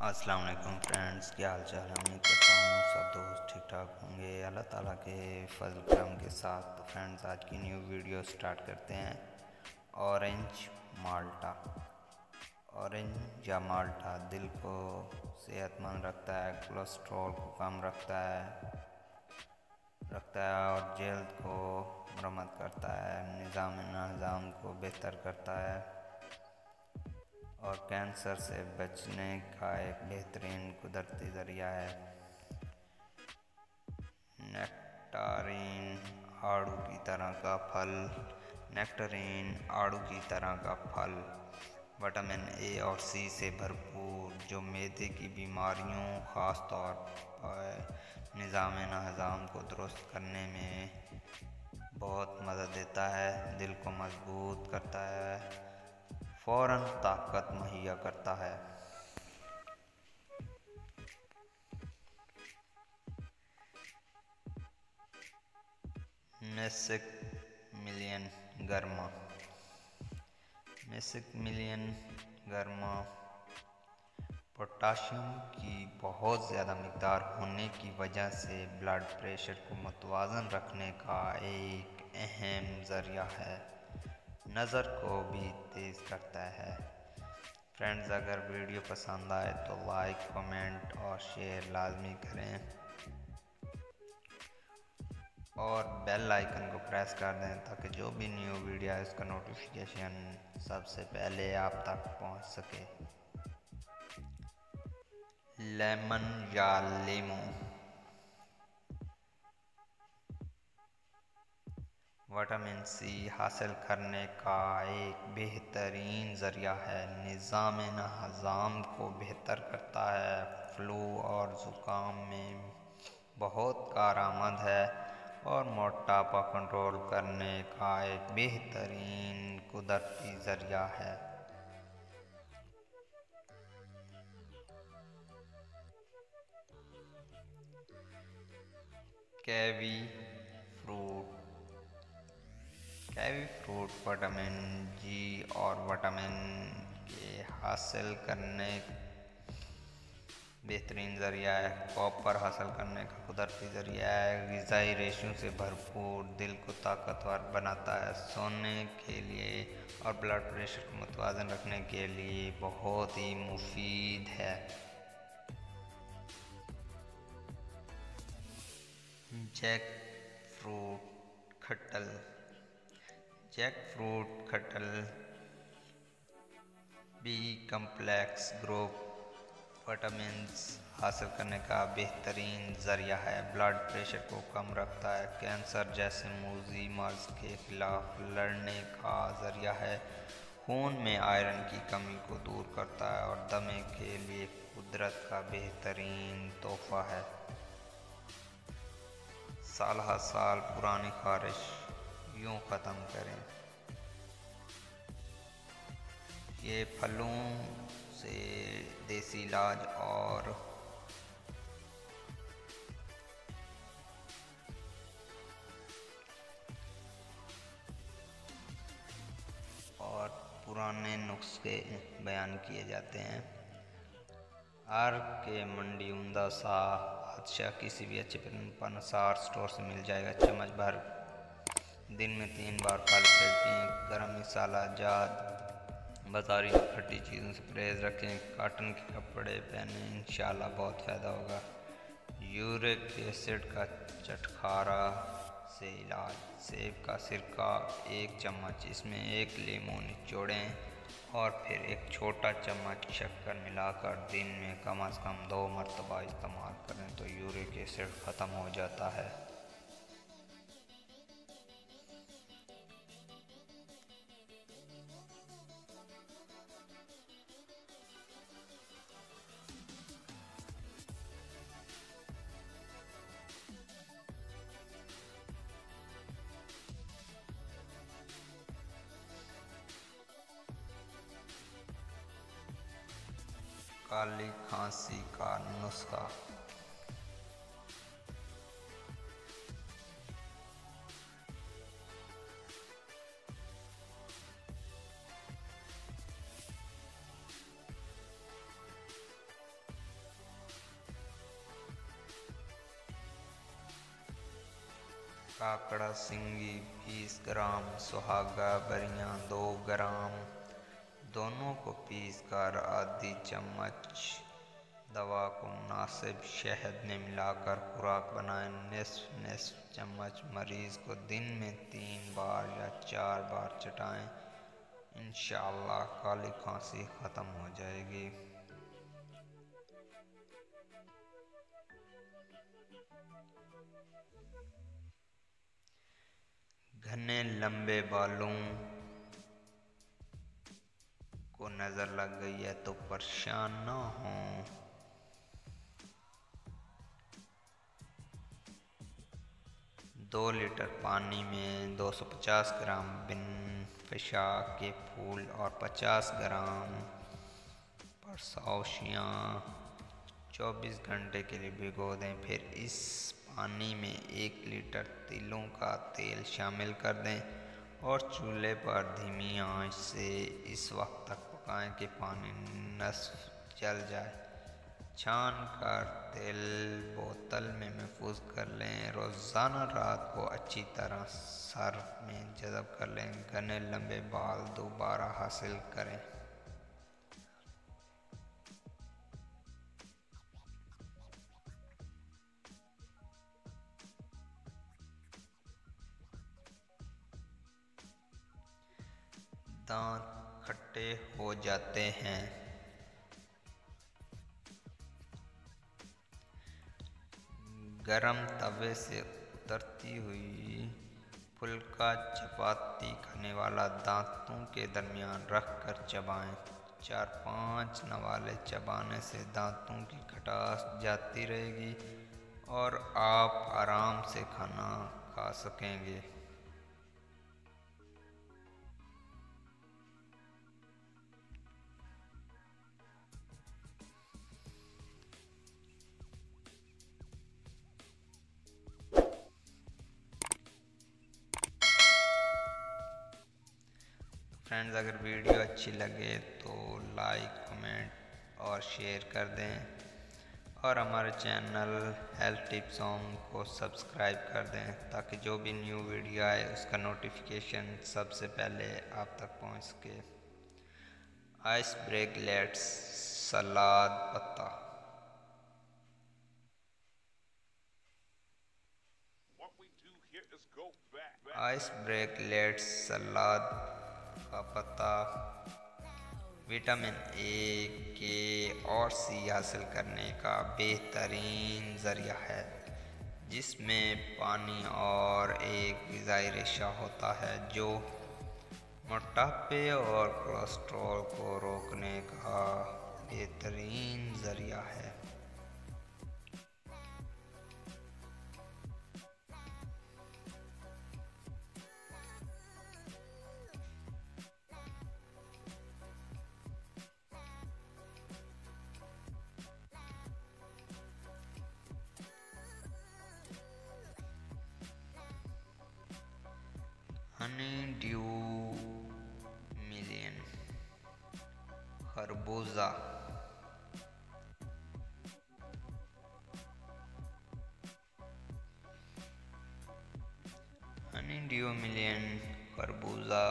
अस्सलाम वालेकुम फ्रेंड्स, क्या हाल चाल है। उम्मीद करता हूँ सब दोस्त ठीक ठाक होंगे अल्लाह ताला के फजल करम के साथ। तो फ्रेंड्स, आज की न्यू वीडियो स्टार्ट करते हैं। ऑरेंज माल्टा। ऑरेंज या माल्टा दिल को सेहतमंद रखता है, कोलेस्ट्रॉल को कम रखता है और जल्द को मरम्मत करता है, निज़ाम को बेहतर करता है और कैंसर से बचने का एक बेहतरीन कुदरती ज़रिया है। नेक्टारीन आड़ू की तरह का फल। नेक्टारीन आड़ू की तरह का फल विटामिन ए और सी से भरपूर, जो मैदे की बीमारियों ख़ास तौर पर निज़ाम को दुरुस्त करने में बहुत मदद देता है, दिल को मजबूत करता है, फ़ौरन ताकत मुहैया करता है। मैक्सिमिलियन गर्मा पोटाशियम की बहुत ज़्यादा मिकदार होने की वजह से ब्लड प्रेशर को मुतवाज़न रखने का एक अहम ज़रिया है। नज़र को भी तेज़ करता है। फ्रेंड्स, अगर वीडियो पसंद आए तो लाइक, कमेंट और शेयर लाजमी करें और बेल आइकन को प्रेस कर दें ताकि जो भी न्यू वीडियो है उसका नोटिफिकेशन सबसे पहले आप तक पहुंच सके। लेमन या लीमू विटामिन सी हासिल करने का एक बेहतरीन ज़रिया है, निज़ाम को बेहतर करता है, फ्लू और ज़ुकाम में बहुत कारआमद है और मोटापा कंट्रोल करने का एक बेहतरीन कुदरती ज़रिया है। कीवी फ्रूट विटामिन जी और विटामिन के हासिल करने बेहतरीन ज़रिया है, कॉपर हासिल करने का कुदरती ज़रिया है, ग़िज़ाई रेशों से भरपूर, दिल को ताकतवर बनाता है, सोने के लिए और ब्लड प्रेशर को मुतवाज़न रखने के लिए बहुत ही मुफीद है। जैकफ्रूट खट्टल बी कम्प्लेक्स ग्रुप विटामिन्स हासिल करने का बेहतरीन ज़रिया है, ब्लड प्रेशर को कम रखता है, कैंसर जैसे मूजी मर्ज के खिलाफ लड़ने का ज़रिया है, खून में आयरन की कमी को दूर करता है और दमे के लिए कुदरत का बेहतरीन तोहफ़ा है। साल हर साल पुरानी ख़ारिश यूँ ख़त्म करें। ये फलों से देसी इलाज और पुराने नुस्खे बयान किए जाते हैं। आर के मंडी उम्दा सा बादशाह किसी भी अच्छे पनसार स्टोर से मिल जाएगा। चम्मच भर दिन में 3 बार खाली पेट पिएं। गर्म मसाला जात बाजारी खट्टी चीज़ों से परहेज़ रखें। कॉटन के कपड़े पहने, इंशाल्लाह बहुत फ़ायदा होगा। यूरिक एसिड का चटखारा से इलाज। सेब का सिरका 1 चम्मच, इसमें 1 लीमू निचोड़ें और फिर 1 छोटा चम्मच शक्कर मिलाकर दिन में कम से कम 2 मरतबा इस्तेमाल करें तो यूरिक एसिड ख़त्म हो जाता है। काली खांसी का नुस्खा। काकड़ा सिंगी 20 ग्राम, सुहागा बरियां 2 ग्राम, दोनों को पीसकर आधी चम्मच दवा को मुनासिब शहद में मिलाकर खुराक बनाएं। निस्फ चम्मच मरीज़ को दिन में 3 बार या 4 बार चटाएं। इंशाअल्लाह काली खांसी ख़त्म हो जाएगी। घने लंबे बालों को नज़र लग गई है तो परेशान न हों। 2 लीटर पानी में 250 ग्राम बिनफशा के फूल और 50 ग्राम परसौशियाँ 24 घंटे के लिए भिगो दें। फिर इस पानी में 1 लीटर तिलों का तेल शामिल कर दें और चूल्हे पर धीमी आंच से इस वक्त तक पकाएं कि पानी नस्फ जल जाए। छान कर तेल बोतल में महफूज कर लें। रोज़ाना रात को अच्छी तरह सर में जज़ब कर लें। घने लंबे बाल दोबारा हासिल करें। दांत खट्टे हो जाते हैं। गरम तवे से उतरती हुई फुल्का चपाती खाने वाला दांतों के दरमियान रख कर चबाएं। 4-5 नवाले चबाने से दांतों की खटास जाती रहेगी और आप आराम से खाना खा सकेंगे। फ्रेंड्स, अगर वीडियो अच्छी लगे तो लाइक, कमेंट और शेयर कर दें और हमारे चैनल हेल्थ टिप्स होम को सब्सक्राइब कर दें ताकि जो भी न्यू वीडियो आए उसका नोटिफिकेशन सबसे पहले आप तक पहुंच सके। आइस ब्रेकलेट्स सलाद पत्ता। आइस ब्रेकलेट्स सलाद का पत्ता विटामिन ए, के और सी हासिल करने का बेहतरीन ज़रिया है, जिसमें पानी और एक ग़िज़ाई रेशा होता है जो मोटापे और कोलेस्ट्रॉल को रोकने का बेहतरीन ज़रिया है। हनी ड्यू मिलियन खरबूजा। हनी ड्यू मिलियन खरबूजा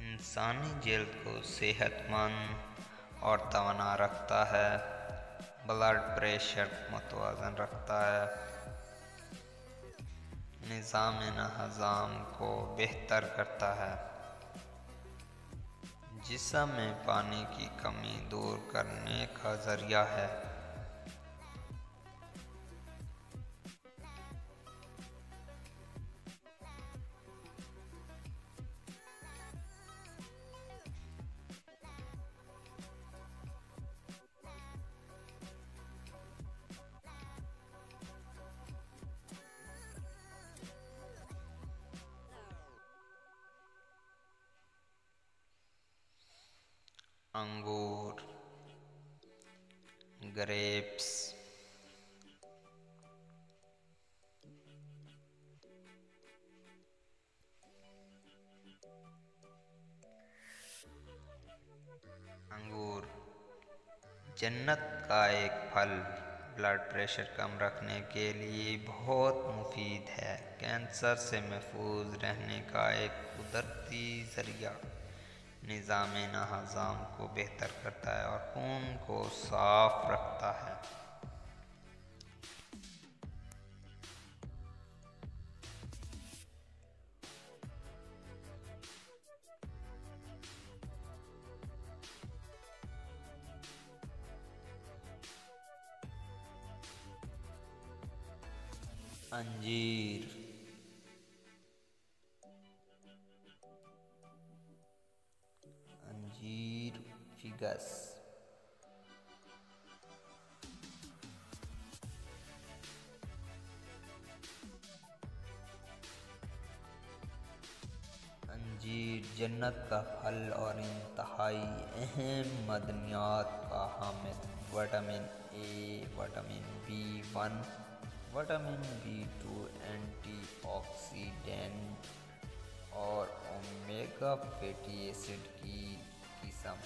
इंसानी जल्द को सेहतमंद और तवाना रखता है, ब्लड प्रेशर मुतवाज़न रखता है, निज़ाम हज़म को बेहतर करता है, जिस्म में पानी की कमी दूर करने का ज़रिया है। अंगूर, ग्रेप्स, अंगूर जन्नत का एक फल, ब्लड प्रेशर कम रखने के लिए बहुत मुफीद है। कैंसर से महफूज रहने का एक कुदरती ज़रिया निज़ाम हज़म को बेहतर करता है और खून को साफ रखता है। अंजीर फिगस। अंजीर जन्नत का फल और इंतहाई अहम मदनियात का हामिल। Vitamin A, vitamin B1, vitamin B2, antioxidant और ओमेगा फैटी एसिड की किस्म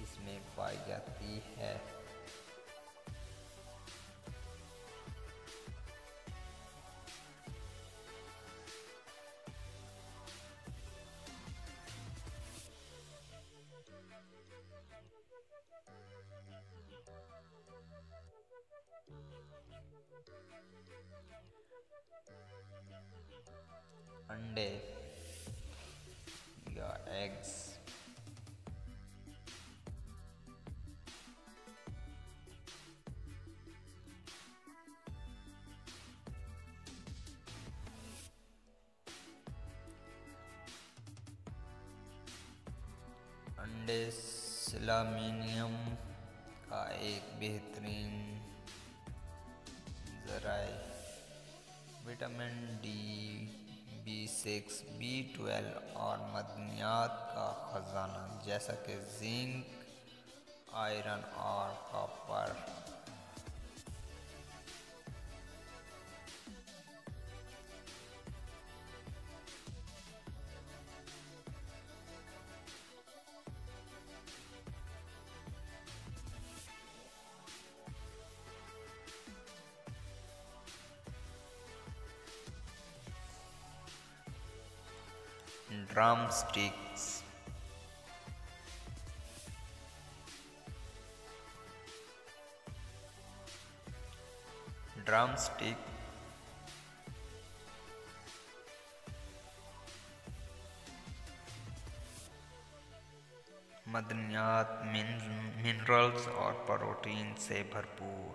इसमें पाई जाती है। अंडे या एग्स। अंडे सेलेनियम का एक बेहतरीन ज़राए। विटामिन डी, B6, B12 और मदनियात का ख़जाना जैसा कि जिंक, आयरन और copper. Drum sticks. Drum stick मदनियात, मिनरल्स और प्रोटीन से भरपूर,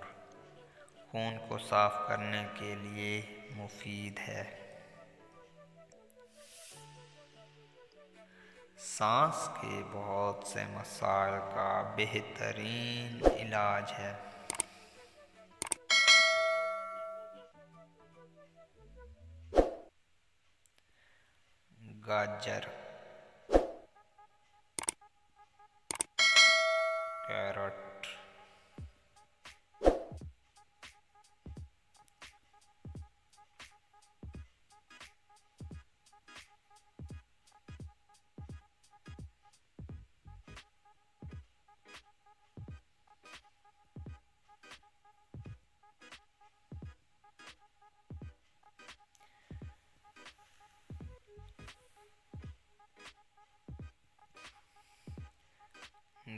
खून को साफ करने के लिए मुफीद है। सांस के बहुत से मसाइल का बेहतरीन इलाज है। गाजर, कैरेट,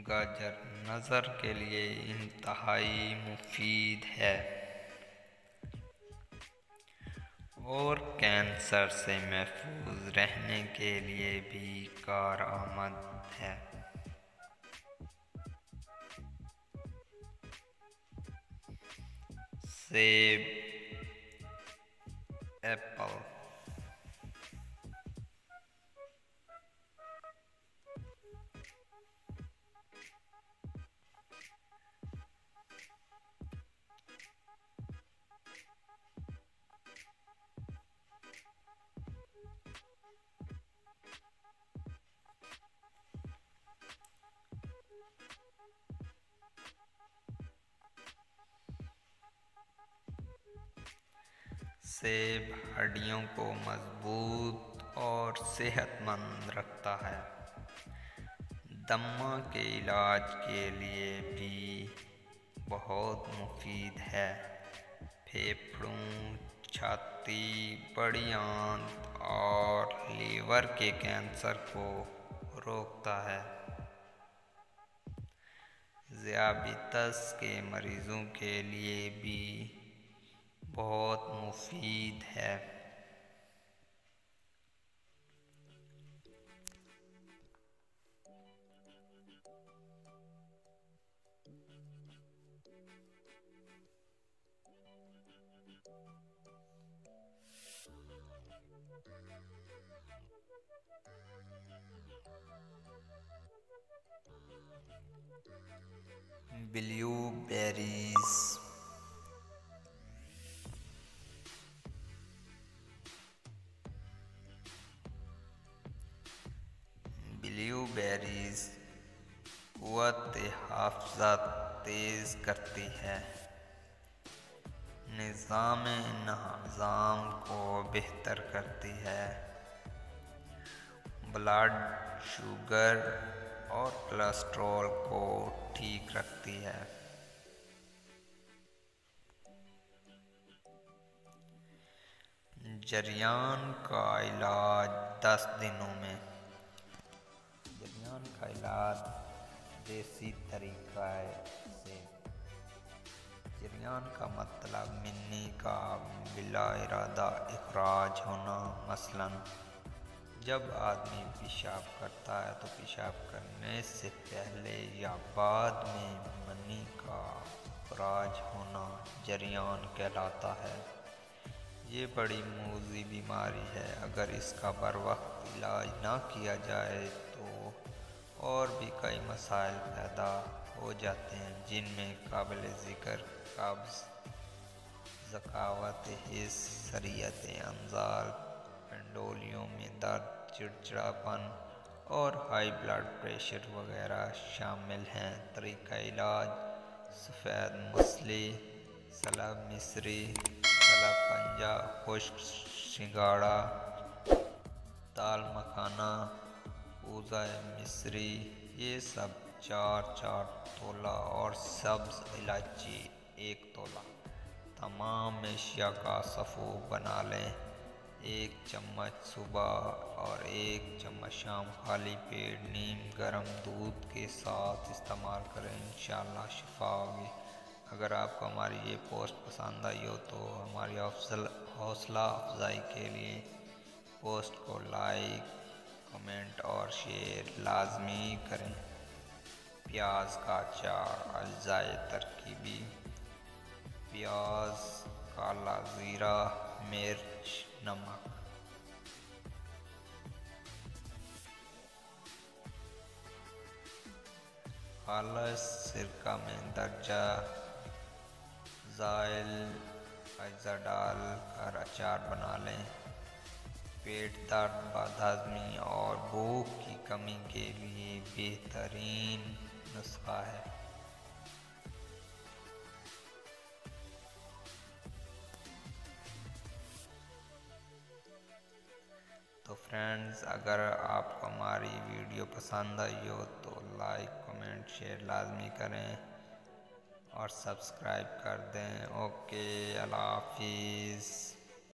गाजर नज़र के लिए इंतहाई मुफीद है और कैंसर से महफूज रहने के लिए भी कारआमद है। सेब, एप्पल, सेब हड्डियों को मजबूत और सेहतमंद रखता है। दमा के इलाज के लिए भी बहुत मुफीद है। फेफड़ों, छाती, बड़ी आंत और लीवर के कैंसर को रोकता है। ज़ियाबितस के मरीजों के लिए भी बहुत मुफीद है। ब्लूबेरीज, ब्लूबेरीज क़ुव्वत-ए-हाफ़िज़ा तेज़ करती है, निज़ाम को बेहतर करती है, ब्लड शुगर और कोलेस्ट्रॉल को ठीक रखती है। जरियान का इलाज 10 दिनों में। जरियान का इलाज देसी तरीका से। जरियान का मतलब मिन्नी का बिला इरादा इखराज होना। मसलन जब आदमी पेशाब करता है तो पेशाब करने से पहले या बाद में मनी का इखराज होना जरियान कहलाता है। ये बड़ी मूज़ी बीमारी है। अगर इसका बरवक्त इलाज ना किया जाए तो और भी कई मसाइल पैदा हो जाते हैं, जिनमें काबिल ज़िक्र कब्ज़, ज़कावत हिस्स, सरियत अंजाल, पेंडोलियों में दर्द, चिड़चिड़ापन और हाई ब्लड प्रेशर वगैरह शामिल हैं। तरीका इलाज: सफ़ेद मसली, सलब मिस्री, सलब पंजा, खुश्क सिंगाड़ा, दाल मखाना, पूजा मिस्री, ये सब 4-4 तोला और सब्ज़ इलायची 1 तोला। तमाम एशिया का सफ़ूफ बना लें। 1 चम्मच सुबह और 1 चम्मच शाम खाली पेट नीम गर्म दूध के साथ इस्तेमाल करें, इंशाअल्लाह शिफा होगी। अगर आपको हमारी ये पोस्ट पसंद आई हो तो हमारी हौसला अफजाई के लिए पोस्ट को लाइक, कमेंट और शेयर लाजमी करें। प्याज का अचार, अज़ाए तरकीबी: प्याज, काला ज़ीरा, मिर्च, नमक। खालिस सिरका में दर्जा ज़ाइल अज़ा डाल कर अचार बना लें। पेट दर्द, बदहज़मी और भूख की कमी के लिए बेहतरीन नुस्खा है। तो फ्रेंड्स, अगर आपको हमारी वीडियो पसंद आई हो तो लाइक, कमेंट, शेयर लाजमी करें और सब्सक्राइब कर दें। ओके, अल्लाह हाफिज़।